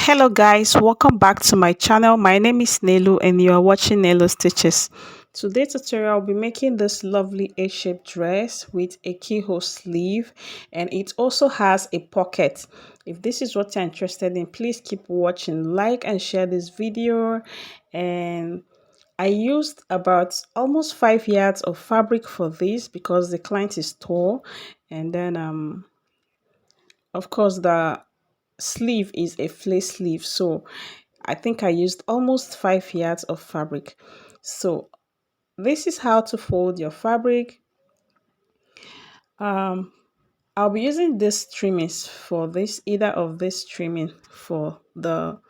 Hello guys, welcome back to my channel. My name is Nelu and you are watching Nelu Stitches. Today's tutorial I'll be making this lovely A-shaped dress with a keyhole sleeve, and it also has a pocket. If this is what you're interested in, please keep watching, like and share this video. And I used about almost 5 yards of fabric for this because the client is tall, and then of course the sleeve is a flace sleeve, so I think I used almost 5 yards of fabric. So this is how to fold your fabric. um I'll be using this trimmings for this, either of this trimming for the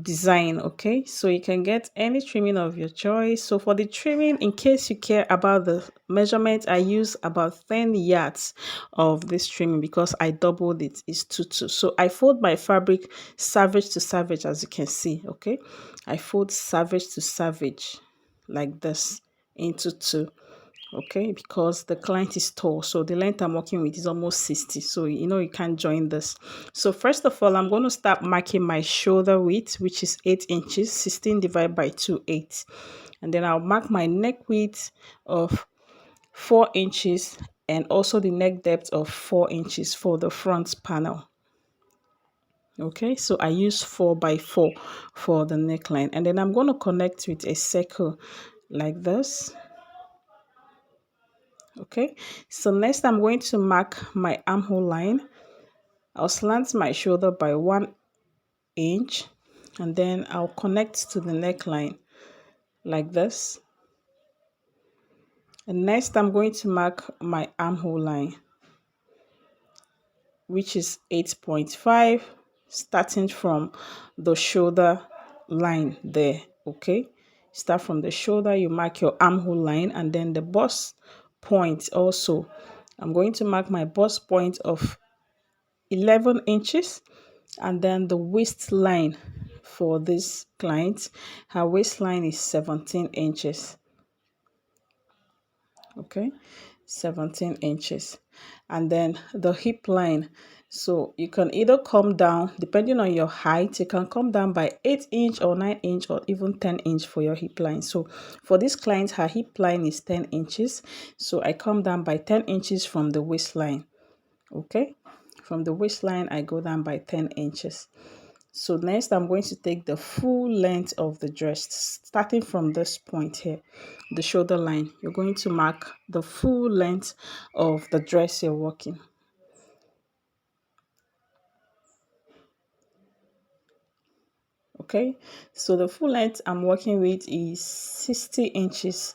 design. Okay, so you can get any trimming of your choice. So for the trimming, in case you care about the measurement, I use about 10 yards of this trimming because I doubled it. It's 2 so I fold my fabric savage to savage, as you can see. Okay, I fold savage to savage like this into two. Okay, because the client is tall, so the length I'm working with is almost 60, so you can't join this. So first of all, I'm going to start marking my shoulder width, which is 8 inches. 16 divided by 2, 8. And then I'll mark my neck width of 4 inches and also the neck depth of 4 inches for the front panel. Okay, so I use 4 by 4 for the neckline, and then I'm going to connect with a circle like this. Okay, so next I'm going to mark my armhole line. I'll slant my shoulder by 1 inch, and then I'll connect to the neckline like this. And next I'm going to mark my armhole line, which is 8.5, starting from the shoulder line there. Okay, start from the shoulder, you mark your armhole line, and then the bust point also. I'm going to mark my bust point of 11 inches, and then the waistline for this client, her waistline is 17 inches. Okay, 17 inches. And then the hip line, so you can either come down, depending on your height, you can come down by 8 inch or 9 inch or even 10 inch for your hip line. So for this client, her hip line is 10 inches, so I come down by 10 inches from the waistline. Okay, from the waistline I go down by 10 inches. So next I'm going to take the full length of the dress, starting from this point here, the shoulder line. You're going to mark the full length of the dress you're working. Okay, so the full length I'm working with is 60 inches,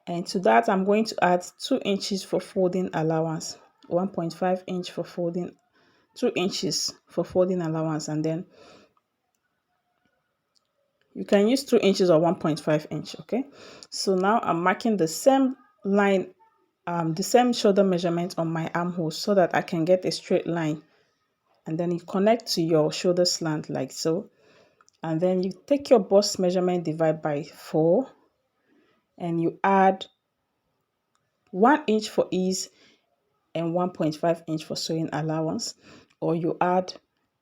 and to that I'm going to add 2 inches for folding allowance, 1.5 inch for folding, 2 inches for folding allowance, and then you can use 2 inches or 1.5 inch. Okay, so now I'm marking the same line, the same shoulder measurement on my armhole so that I can get a straight line, and then you connect to your shoulder slant like so, and then you take your bust measurement, divide by 4, and you add 1 inch for ease and 1.5 inch for sewing allowance, or you add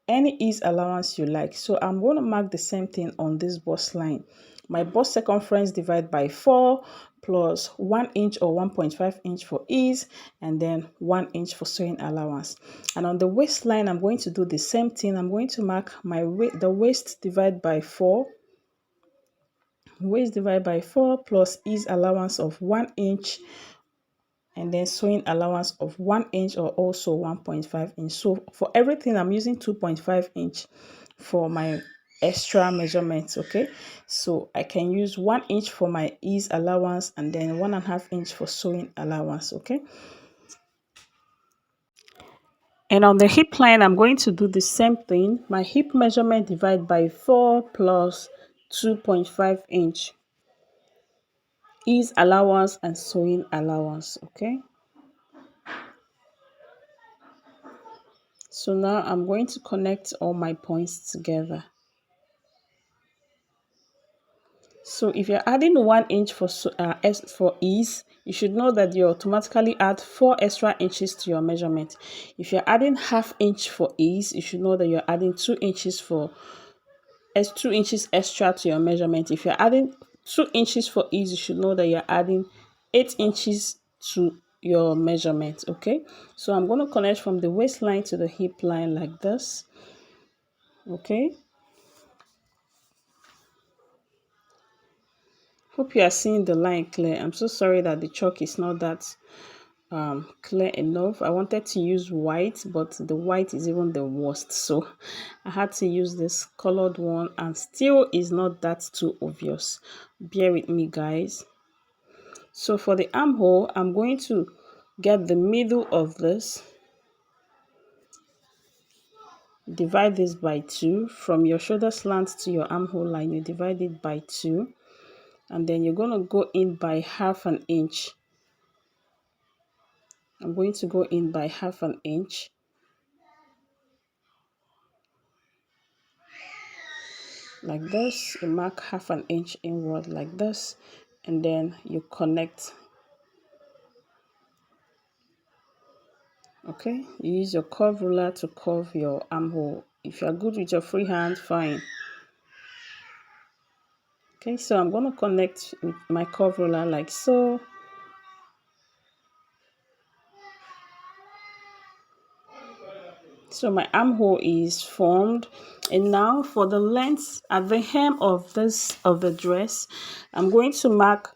any ease allowance you like. So I'm going to mark the same thing on this bust line. My bust circumference divide by 4 plus 1 inch or 1.5 inch for ease, and then 1 inch for sewing allowance. And on the waistline, I'm going to do the same thing. I'm going to mark my the waist divide by 4, waist divide by 4 plus ease allowance of 1 inch, and then sewing allowance of 1 inch or also 1.5 inch. So for everything I'm using 2.5 inch for my extra measurements. Okay, so I can use 1 inch for my ease allowance and then 1.5 inch for sewing allowance. Okay, and on the hip line I'm going to do the same thing. My hip measurement divide by 4 plus 2.5 inch ease allowance and sewing allowance. Okay, so now I'm going to connect all my points together. So if you're adding 1 inch for for ease, you should know that you automatically add 4 extra inches to your measurement. If you're adding half inch for ease, you should know that you're adding 2 inches for 2 inches extra to your measurement. If you're adding 2 inches for ease, you should know that you're adding 8 inches to your measurement. Okay, so I'm going to connect from the waistline to the hip line like this. Okay, hope you are seeing the line clear. I'm so sorry that the chalk is not that clear enough. I wanted to use white, but the white is even the worst, so I had to use this colored one, and still is not that too obvious. Bear with me, guys. So for the armhole, I'm going to get the middle of this, divide this by 2. From your shoulder slant to your armhole line, you divide it by 2, and then you're going to go in by half an inch. I'm going to go in by half an inch. Like this, you mark half an inch inward like this, and then you connect. Okay, you use your curve ruler to curve your armhole. If you're good with your free hand, fine. Okay, so I'm going to connect with my curve ruler like so. So my armhole is formed, and now for the length at the hem of the dress, I'm going to mark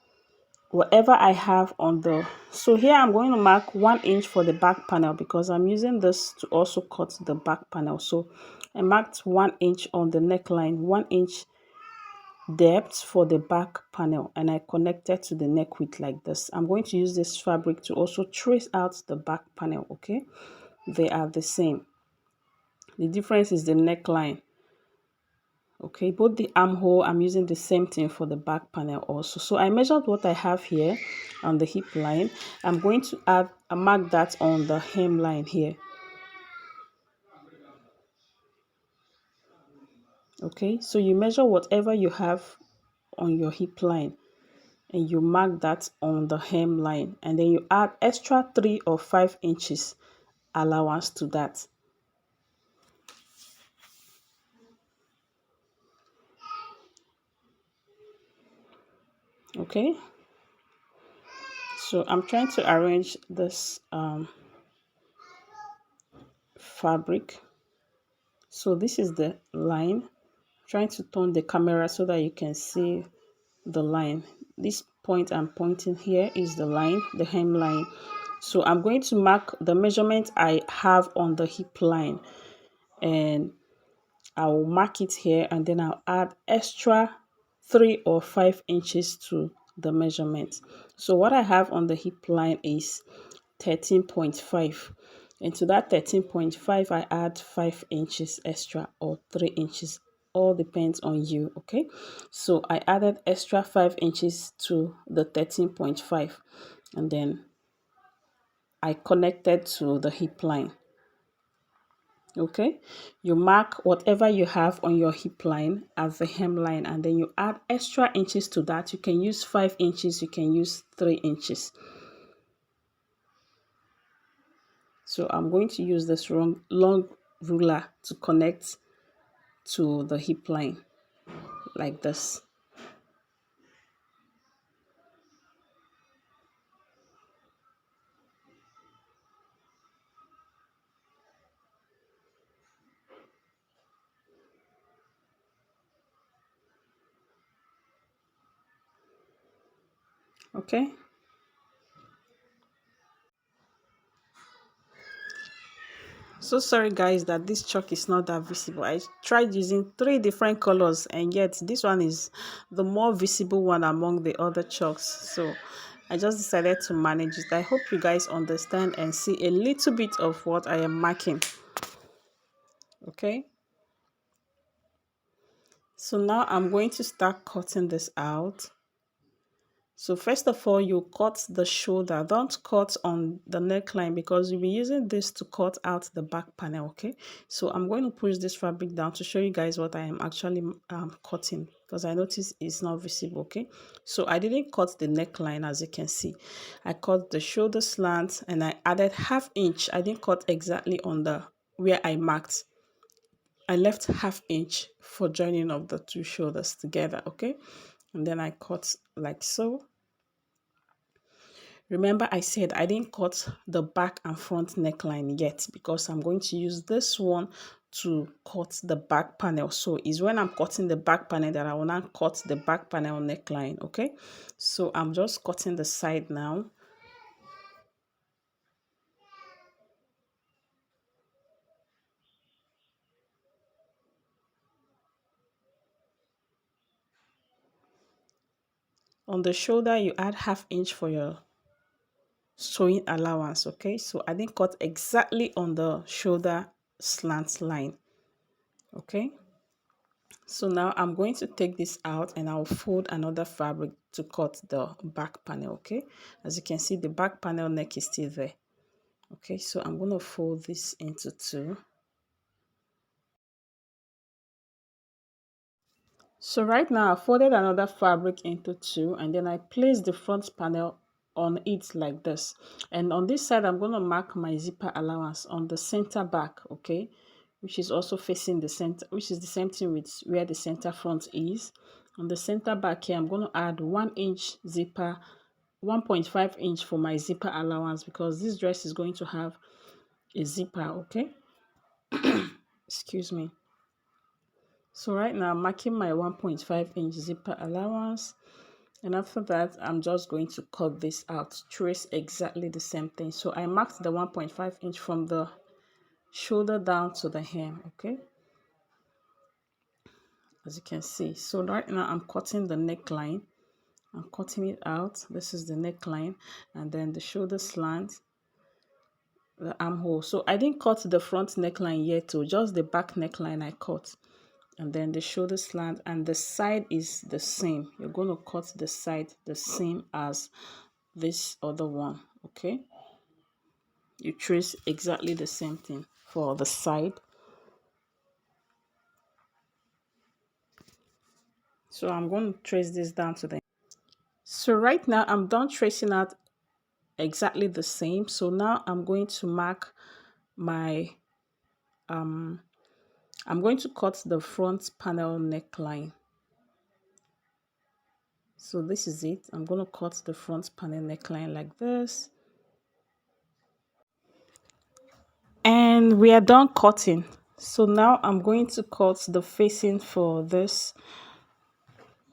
whatever I have on the, so here I'm going to mark 1 inch for the back panel because I'm using this to also cut the back panel. So I marked 1 inch on the neckline, 1 inch depth for the back panel, and I connected to the neck width like this. I'm going to use this fabric to also trace out the back panel. Okay, they are the same. The difference is the neckline. Okay, both the armhole, I'm using the same thing for the back panel also. So I measured what I have here on the hip line. I'm going to add a mark that on the hem line here. Okay, so you measure whatever you have on your hip line and you mark that on the hem line, and then you add extra 3 or 5 inches allowance to that. Okay, so I'm trying to arrange this fabric. So this is the line. I'm trying to turn the camera so that you can see the line. This point I'm pointing here is the line, the hem line. So I'm going to mark the measurement I have on the hip line, and I'll mark it here, and then I'll add extra 3 or 5 inches to the measurement. So what I have on the hip line is 13.5, and to that 13.5 I add 5 inches extra or 3 inches, all depends on you. Okay, so I added extra 5 inches to the 13.5, and then I connected to the hip line. Okay, you mark whatever you have on your hip line as the hem line, and then you add extra inches to that. You can use 5 inches, you can use 3 inches. So I'm going to use this long ruler to connect to the hip line like this. Okay, so sorry guys that this chalk is not that visible. I tried using 3 different colors, and yet this one is the more visible one among the other chalks, so I just decided to manage it. I hope you guys understand and see a little bit of what I am marking. Okay, so now I'm going to start cutting this out. So first of all, you cut the shoulder. Don't cut on the neckline because you'll be using this to cut out the back panel, okay? So I'm going to push this fabric down to show you guys what I am actually cutting, because I noticed it's not visible, okay? So I didn't cut the neckline, as you can see. I cut the shoulder slant and I added ½ inch. I didn't cut exactly on the where I marked. I left ½ inch for joining of the two shoulders together, okay? And then I cut like so. Remember I said I didn't cut the back and front neckline yet because I'm going to use this one to cut the back panel. So it's when I'm cutting the back panel that I will now cut the back panel neckline, okay? So I'm just cutting the side now. On the shoulder, you add ½ inch for your sewing allowance, okay? So I didn't cut exactly on the shoulder slant line, okay? So now I'm going to take this out and I'll fold another fabric to cut the back panel, okay? As you can see, the back panel neck is still there, okay? So I'm going to fold this into two. So right now I folded another fabric into two and then I placed the front panel on it like this. And on this side, I'm going to mark my zipper allowance on the center back, okay? Which is also facing the center, which is the same thing with where the center front is. On the center back here, I'm going to add 1 inch zipper, 1.5 inch for my zipper allowance because this dress is going to have a zipper, okay? Excuse me. So right now I'm marking my 1.5 inch zipper allowance, and after that I'm just going to cut this out, trace exactly the same thing. So I marked the 1.5 inch from the shoulder down to the hem, okay, as you can see. So right now I'm cutting the neckline. I'm cutting it out. This is the neckline, and then the shoulder slant, the armhole. So I didn't cut the front neckline yet, so just the back neckline I cut. And then the shoulder slant, and the side is the same. You're going to cut the side the same as this other one, okay? You trace exactly the same thing for the side. So I'm going to trace this down to the... So right now I'm done tracing out exactly the same. So now I'm going to mark my I'm going to cut the front panel neckline. So this is it. I'm going to cut the front panel neckline like this. And we are done cutting. So now I'm going to cut the facing for this.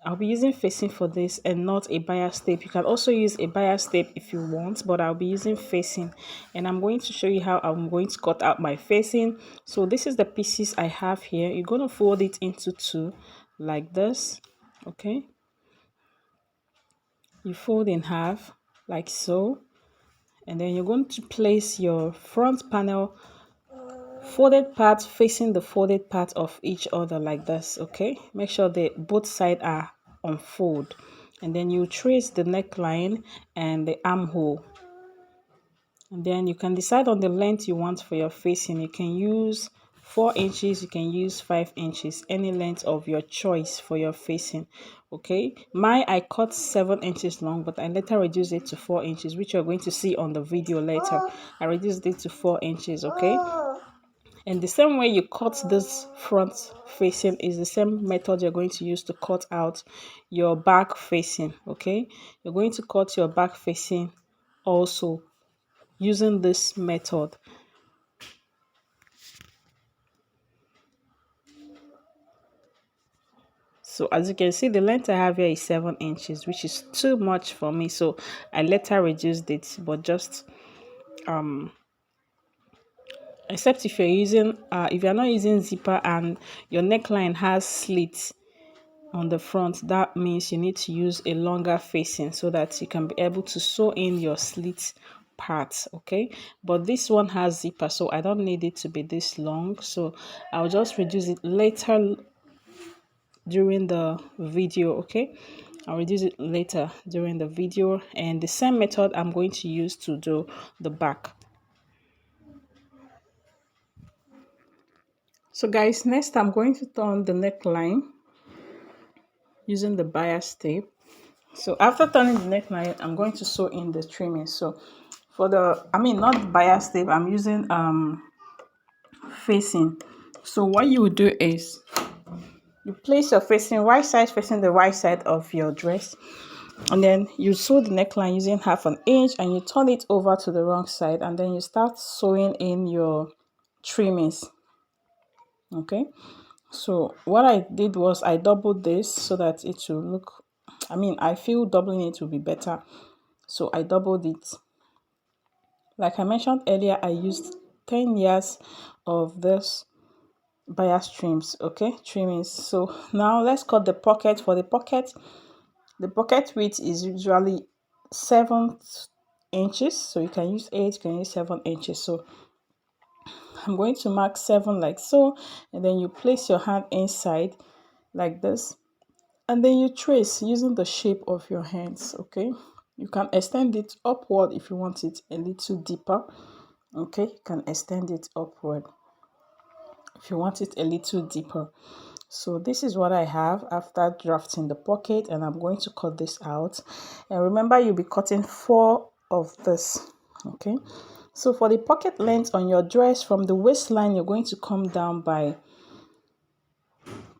I'll be using facing for this and not a bias tape. You can also use a bias tape if you want, but I'll be using facing. And I'm going to show you how I'm going to cut out my facing. So this is the pieces I have here. You're going to fold it into two like this, okay? You fold in half like so. And then you're going to place your front panel folded part facing the folded part of each other like this, okay? Make sure that both sides are on fold, and then you trace the neckline and the armhole, and then you can decide on the length you want for your facing. You can use 4 inches, you can use 5 inches, any length of your choice for your facing, okay? I cut 7 inches long, but I later reduced it to 4 inches, which you're going to see on the video later. I reduced it to 4 inches, okay? And the same way you cut this front facing is the same method you're going to use to cut out your back facing, okay? You're going to cut your back facing also using this method. So as you can see, the length I have here is 7 inches, which is too much for me. So I later reduced it, but just except if you're using if you're not using zipper and your neckline has slits on the front, that means you need to use a longer facing so that you can be able to sew in your slit parts, okay? But this one has zipper, so I don't need it to be this long, so I'll just reduce it later during the video, okay? I'll reduce it later during the video, and the same method I'm going to use to do the back. So guys, next I'm going to turn the neckline using the bias tape. So after turning the neckline, I'm going to sew in the trimming. So for the, not bias tape, I'm using facing. So what you would do is you place your facing right side facing the right side of your dress, and then you sew the neckline using 1/2 inch, and you turn it over to the wrong side, and then you start sewing in your trimmings. Okay, so what I did was I doubled this so that it will look, I feel doubling it will be better, so I doubled it. Like I mentioned earlier, I used 10 years of this bias trims, okay, trimmings. So now let's cut the pocket. For the pocket width is usually 7 inches, so you can use 8, you can use 7 inches. So I'm going to mark 7 like so, and then you place your hand inside like this, and then you trace using the shape of your hands. Okay, you can extend it upward if you want it a little deeper. Okay, you can extend it upward if you want it a little deeper. So this is what I have after drafting the pocket, and I'm going to cut this out. And remember, you'll be cutting 4 of this. Okay, so for the pocket length on your dress, from the waistline you're going to come down by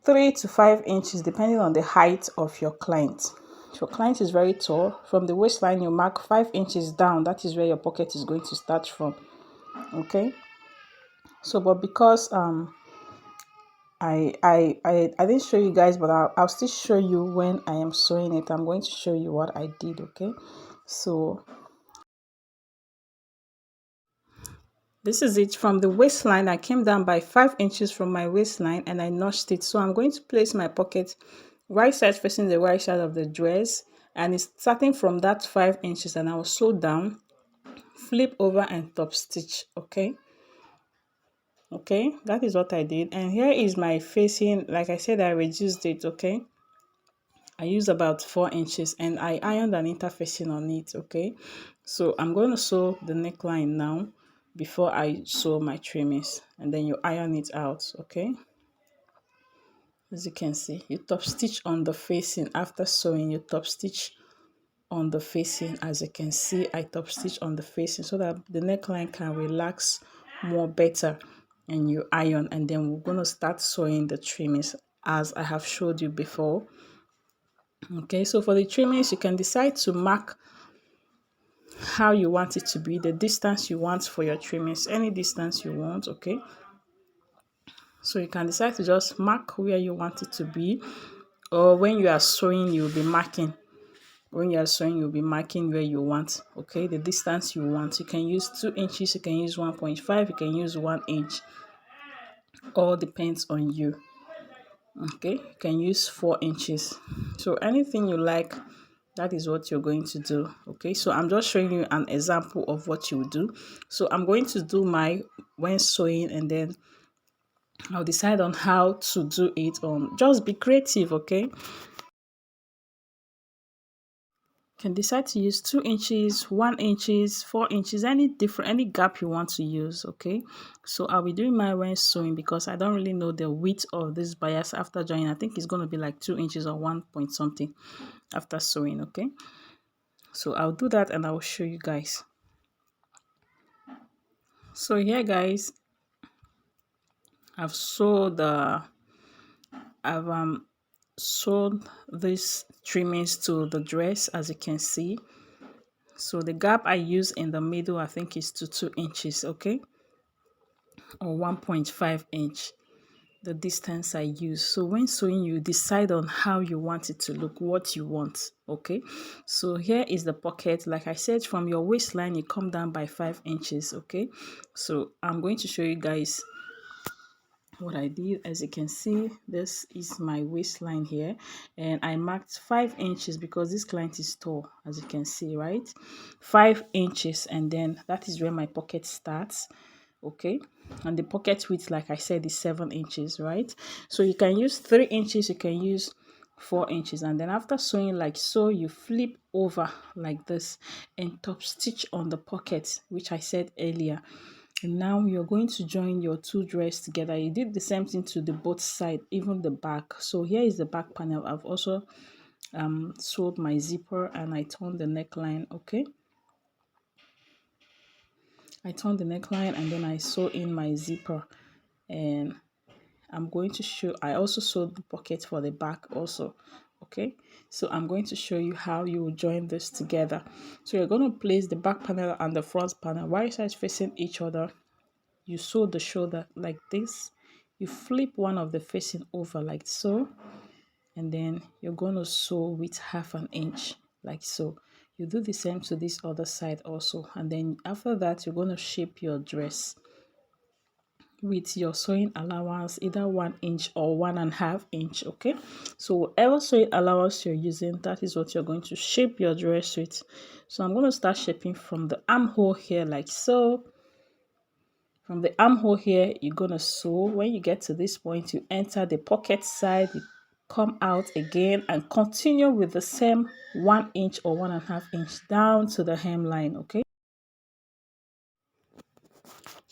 3 to 5 inches depending on the height of your client. If your client is very tall, from the waistline you mark 5 inches down. That is where your pocket is going to start from. Okay, so but because I didn't show you guys, but I'll still show you when I am sewing it. I'm going to show you what I did. Okay, so this is it. From the waistline I came down by 5 inches from my waistline, and I notched it. So I'm going to place my pocket right side facing the right side of the dress, and it's starting from that 5 inches, and I will sew down, flip over, and top stitch. Okay, that is what I did. And here is my facing. Like I said, I reduced it. Okay, I used about 4 inches, and I ironed an interfacing on it. Okay, so I'm going to sew the neckline now before I sew my trimmings, and then you iron it out. Okay, as you can see, you top stitch on the facing. After sewing, you top stitch on the facing. As you can see, I top stitch on the facing so that the neckline can relax more better, and you iron, and then we're going to start sewing the trimmings as I have showed you before. Okay, so for the trimmings, you can decide to mark how you want it to be, the distance you want for your trimmings, any distance you want. Okay, so you can decide to just mark where you want it to be, or when you are sewing, you'll be marking. When you are sewing, you'll be marking where you want, okay, the distance you want. You can use 2 inches, you can use 1.5, you can use 1 inch. All depends on you. Okay, you can use 4 inches. So anything you like, that is what you're going to do. Okay, so I'm just showing you an example of what you do. So I'm going to do my when sewing, and then I'll decide on how to do it. Just be creative. Okay, can decide to use 2 inches, 1 inches, 4 inches, any gap you want to use. Okay, so I'll be doing my when sewing because I don't really know the width of this bias after joining. I think it's going to be like 2 inches or 1 point something after sewing. Okay, so I'll do that and I'll show you guys. So here guys, I've sewed these trimmings to the dress, as you can see. So the gap I use in the middle, I think, is to 2 inches. Okay, or 1.5 inch, the distance I use. So when sewing, you decide on how you want it to look, what you want. Okay, so here is the pocket. Like I said, from your waistline you come down by 5 inches. Okay, so I'm going to show you guys what I did. As you can see, this is my waistline here, and I marked 5 inches because this client is tall, as you can see, right? 5 inches, and then that is where my pocket starts. Okay, and the pocket width, like I said, is 7 inches, right? So you can use 3 inches, you can use 4 inches, and then after sewing like so, you flip over like this and top stitch on the pocket, which I said earlier. And now you're going to join your two dress together. You did the same thing to the both side, even the back. So here is the back panel. I've also sewed my zipper and I turned the neckline. Okay, I turned the neckline and then I sew in my zipper, and I'm going to show, I also sewed the pocket for the back also. Okay, so I'm going to show you how you will join this together. So you're going to place the back panel and the front panel right sides facing each other. You sew the shoulder like this, you flip one of the facing over like so, and then you're going to sew with 1/2 inch like so. You do the same to this other side also, and then after that you're going to shape your dress with your sewing allowance, either 1 inch or 1.5 inch. Okay, so whatever sewing allowance you're using, that is what you're going to shape your dress with. So I'm going to start shaping from the armhole here like so. From the armhole here, you're gonna sew. When you get to this point, you enter the pocket side, you come out again and continue with the same 1 inch or 1.5 inch down to the hemline. Okay,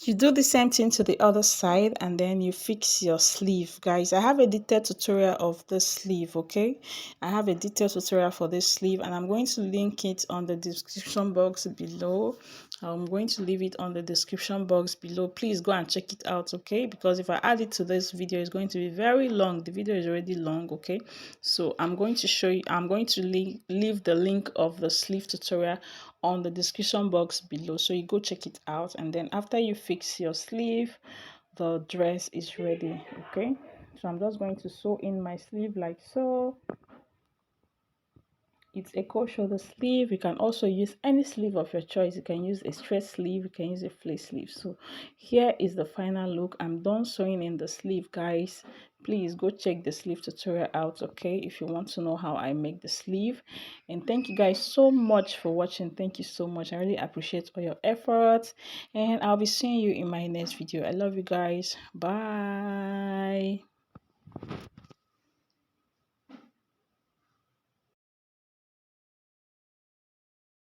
you do the same thing to the other side, and then you fix your sleeve. Guys, I have a detailed tutorial of this sleeve. Okay, I have a detailed tutorial for this sleeve, and I'm going to link it on the description box below. I'm going to leave it on the description box below. Please go and check it out. Okay, because if I add it to this video, it's going to be very long. The video is already long. Okay, so I'm going to show you, I'm going to leave the link of the sleeve tutorial on the description box below, so you go check it out. And then after you fix your sleeve, the dress is ready. Okay, so I'm just going to sew in my sleeve like so. It's a cold shoulder sleeve. You can also use any sleeve of your choice. You can use a straight sleeve, you can use a flare sleeve. So here is the final look. I'm done sewing in the sleeve, guys. Please go check the sleeve tutorial out, okay, if you want to know how I make the sleeve. And thank you guys so much for watching. Thank you so much. I really appreciate all your efforts, and I'll be seeing you in my next video. I love you guys. Bye.